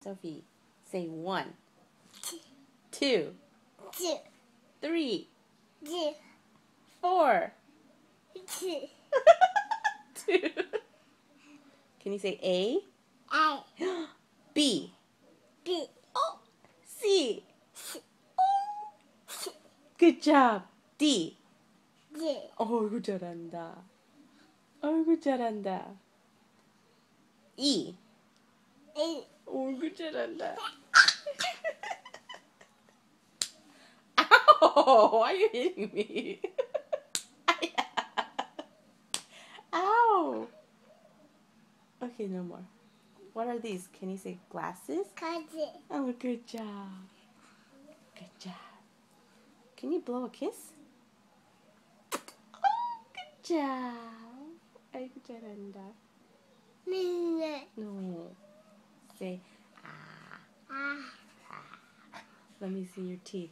Sophie, say 1, 2, 3, 4. 2. Can you say A? B. C. Good job. D. 어이구 잘한다. 어이구 잘한다. E. 어이구 잘한다. Ow! Why are you hitting me? Ow! Okay, no more. What are these? Can you say glasses? Oh, good job. Good job. Can you blow a kiss? Oh, good job. 아이고 잘한다. No. Say ah. Let me see your teeth.